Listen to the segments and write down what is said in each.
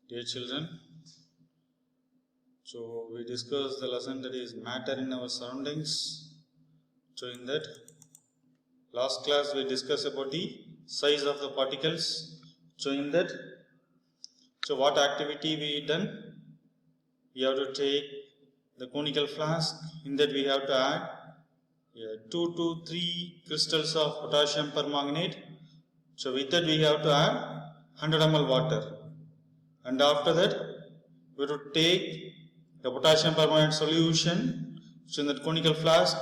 Dear children, so we discussed the lesson that is matter in our surroundings. So in that last class we discussed about the size of the particles. So in that, so what activity we done? We have to take the conical flask. In that we have to add 2 to 3 crystals of potassium permanganate. So with that we have to add 100 ml water. And after that, we have to take the potassium permanganate solution, so in that conical flask,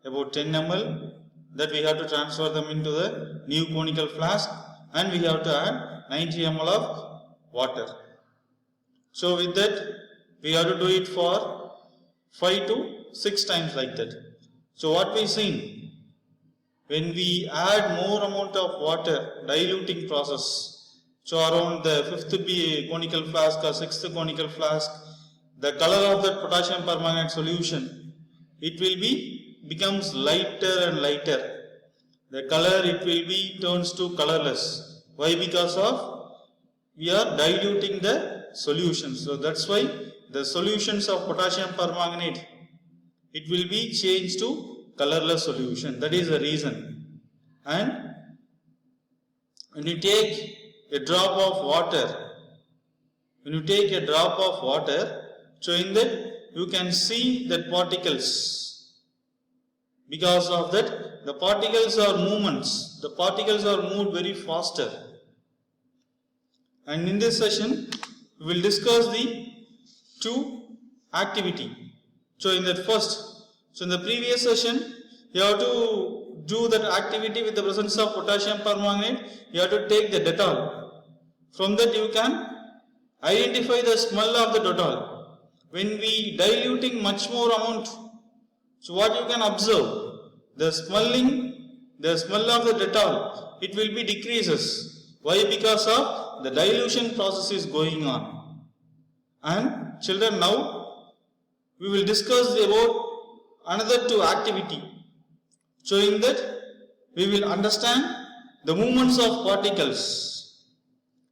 about 10 ml, that we have to transfer them into the new conical flask, and we have to add 90 ml of water. So with that, we have to do it for 5 to 6 times like that. So what we seen, when we add more amount of water, diluting process, so around the 5th conical flask or 6th conical flask, the color of that potassium permanganate solution, it will becomes lighter and lighter. The color it will turns to colorless. Why? Because of we are diluting the solution. So that's why the solutions of potassium permanganate, it will be changed to colorless solution. That is the reason. And when you take a drop of water, so in that you can see that particles. Because of that, the particles are movements. The particles are moved very faster. And in this session, we will discuss the 2 activity. So in that first, so in the previous session, you have to do that activity with the presence of potassium permanganate. You have to take the Dettol. From that you can identify the smell of the Dettol. When we diluting much more amount, so what you can observe, the smell of the Dettol, it will be decreases. Why? Because of the dilution process is going on. And children, now we will discuss about another 2 activity. So in that we will understand the movements of particles.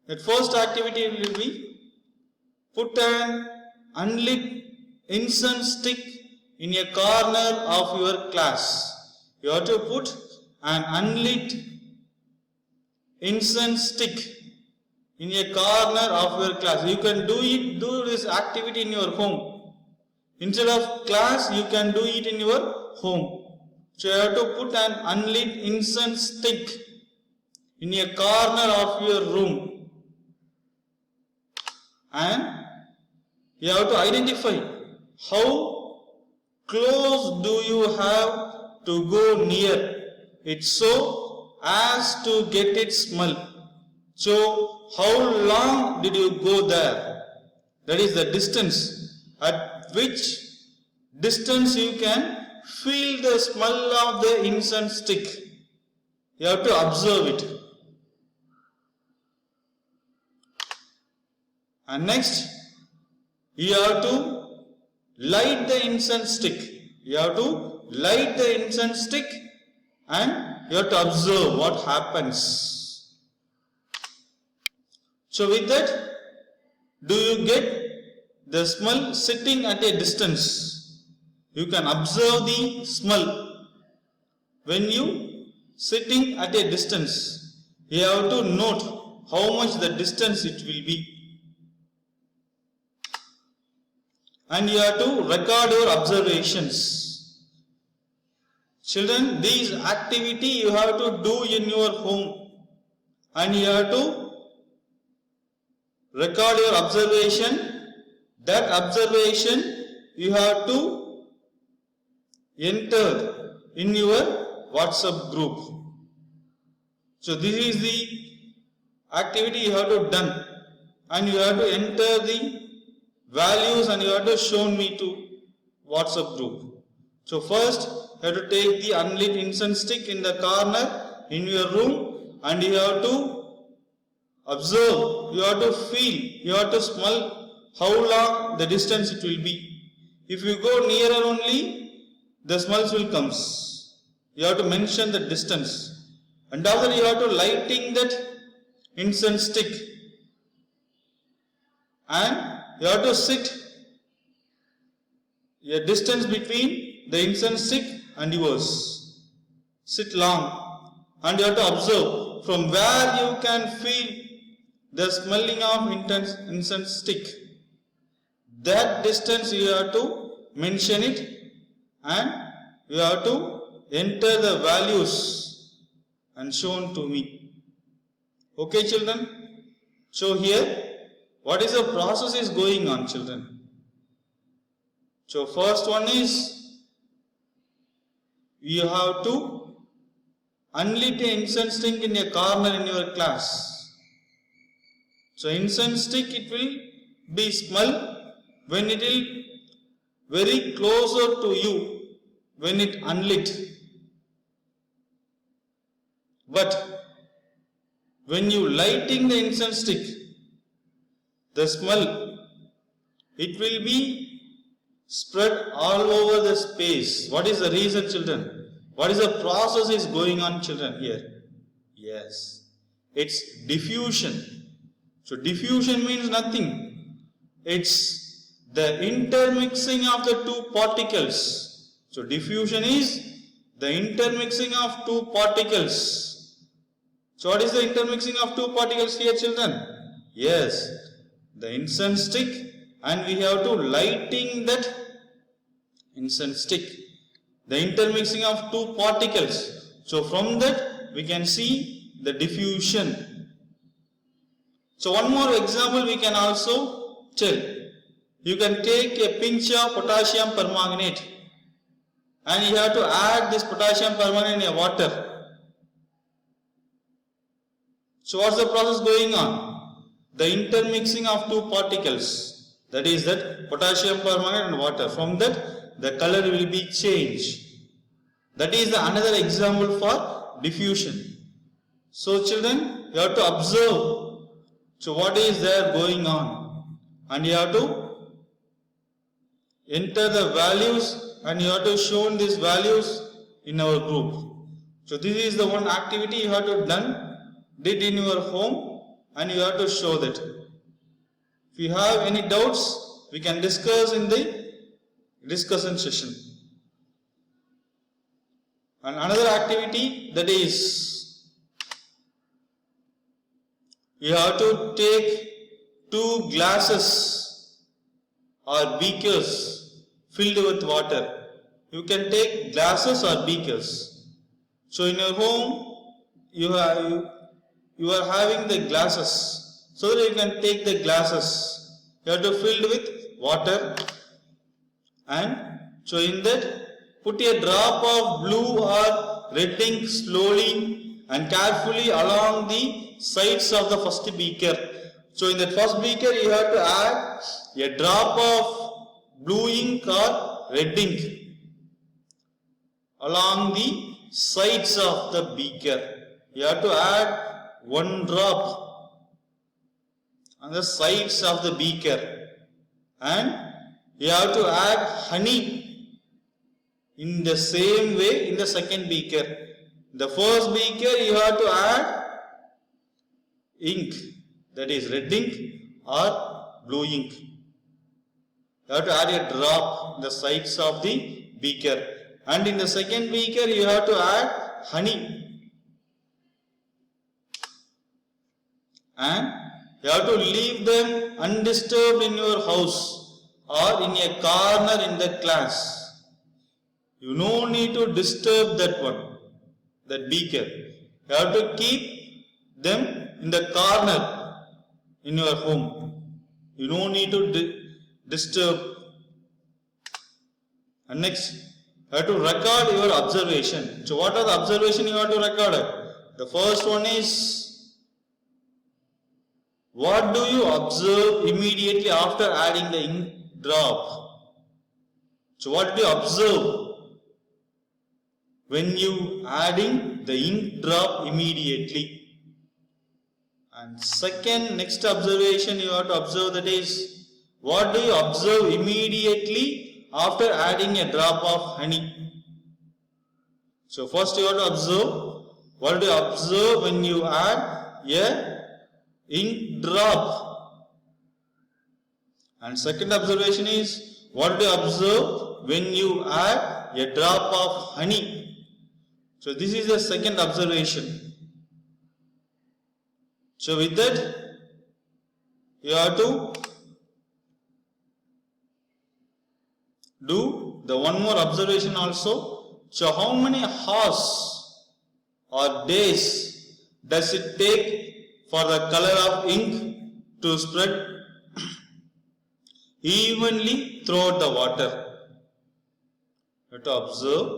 That first activity will be put an unlit incense stick in a corner of your class. You have to put an unlit incense stick in a corner of your class. You can do this activity in your home. Instead of class, you can do it in your home. So you have to put an unlit incense stick in a corner of your room. And you have to identify how close do you have to go near it so as to get its smell. So how long did you go there? That is the distance. At which distance you can feel the smell of the incense stick. You have to observe it. And next, you have to light the incense stick. You have to light the incense stick and you have to observe what happens. So with that, do you get the smell sitting at a distance? You can observe the smell. When you sitting at a distance, you have to note how much the distance it will be. And you have to record your observations. Children, these activity you have to do in your home. And you have to record your observation. That observation you have to enter in your WhatsApp group. So this is the activity you have to done. And you have to enter the values and you have to show me to WhatsApp group. So first you have to take the unlit incense stick in the corner in your room and you have to observe, you have to feel, you have to smell how long the distance it will be. If you go nearer only, the smells will come. You have to mention the distance. And after you have to lighting that incense stick. and you have to sit a distance between the incense stick and yours. Sit long and you have to observe from where you can feel the smelling of incense stick. That distance you have to mention it and you have to enter the values and shown to me. Okay children? So here what is the process is going on children? So first one is you have to unlit the incense stick in a corner in your class. So incense stick it will be smell when it will very closer to you when it unlit. But when you lighting the incense stick, the smell it will be spread all over the space. What is the reason children? What is the process is going on children here? Yes, it's diffusion. So diffusion means nothing. It's the intermixing of the two particles. So diffusion is the intermixing of two particles. So what is the intermixing of two particles here children? Yes, the incense stick and we have to lighting that incense stick. The intermixing of two particles. So from that we can see the diffusion. So one more example we can also tell. You can take a pinch of potassium permanganate and you have to add this potassium permanganate in a water. So what's the process going on? The intermixing of two particles, that is that potassium permanganate and water. From that the color will be changed. That is another example for diffusion. So children, you have to observe. So what is there going on? And you have to enter the values and you have to show these values in our group. So this is the one activity you have to did in your home and you have to show that. If you have any doubts, we can discuss in the discussion session. And another activity, that is you have to take 2 glasses or beakers filled with water. You can take glasses or beakers. So in your home you are having the glasses. So that you can take the glasses. You have to fill with water and so in that put a drop of blue or red ink slowly and carefully along the sides of the first beaker. So in that first beaker you have to add a drop of blue ink or red ink along the sides of the beaker. You have to add 1 drop on the sides of the beaker and you have to add honey in the same way in the second beaker. The first beaker you have to add ink, that is red ink or blue ink. You have to add a drop in the sides of the beaker and in the second beaker you have to add honey and you have to leave them undisturbed in your house or in a corner in the class. You no need to disturb that one, that beaker. You have to keep them in the corner in your home. You no need to disturb. And next, you have to record your observation. So what are the observation you have to record? The first one is, what do you observe immediately after adding the ink drop? So what do you observe when you adding the ink drop immediately? And second, next observation you have to observe, that is, what do you observe immediately after adding a drop of honey? So first you have to observe, what do you observe when you add a ink drop And second observation is, what do you observe when you add a drop of honey? So this is the second observation. So with that, you have to do the one more observation also. So how many hours or days does it take for the color of ink to spread evenly throughout the water? You have to observe.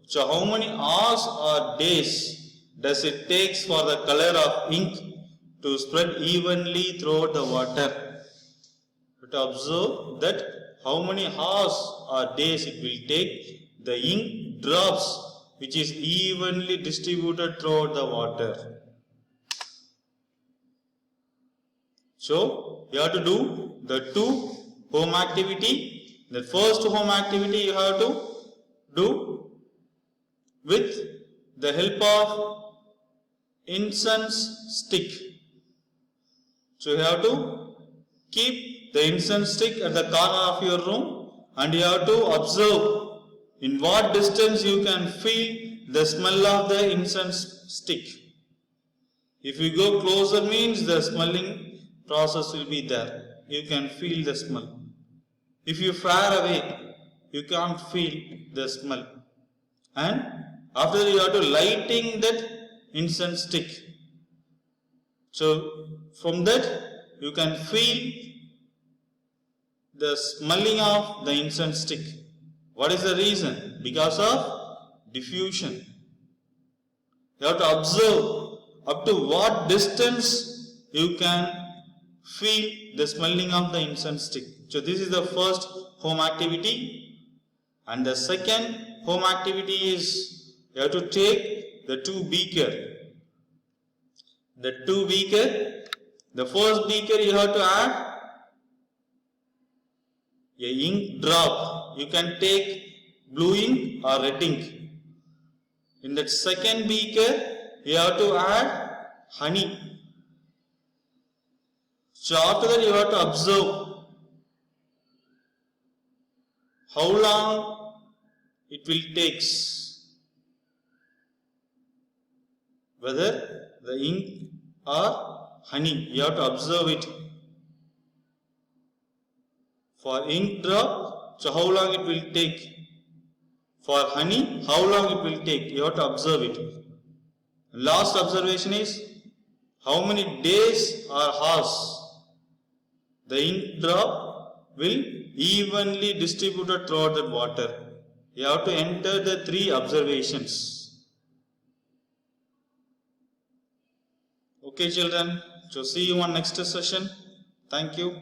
So how many hours or days does it take for the color of ink to spread evenly throughout the water? You have to observe that how many hours or days it will take the ink drops which is evenly distributed throughout the water. So you have to do the two home activity. The first home activity you have to do with the help of incense stick. So you have to keep the incense stick at the corner of your room and you have to observe in what distance you can feel the smell of the incense stick. If you go closer means the smelling process will be there. You can feel the smell. If you far away, you can't feel the smell. And after you have to lighting that incense stick. So from that you can feel the smelling of the incense stick. What is the reason? Because of diffusion. You have to observe up to what distance you can feel the smelling of the incense stick. So this is the first home activity. And the second home activity is you have to take the two beaker. The first beaker you have to add a ink drop. You can take blue ink or red ink. In that second beaker you have to add honey. So after that you have to observe how long it will take, whether the ink or honey. You have to observe it. For ink drop, so how long it will take. For honey, how long it will take. You have to observe it. Last observation is how many days or hours the ink drop will evenly distributed throughout the water. You have to enter the three observations. Okay children, so see you on next session. Thank you.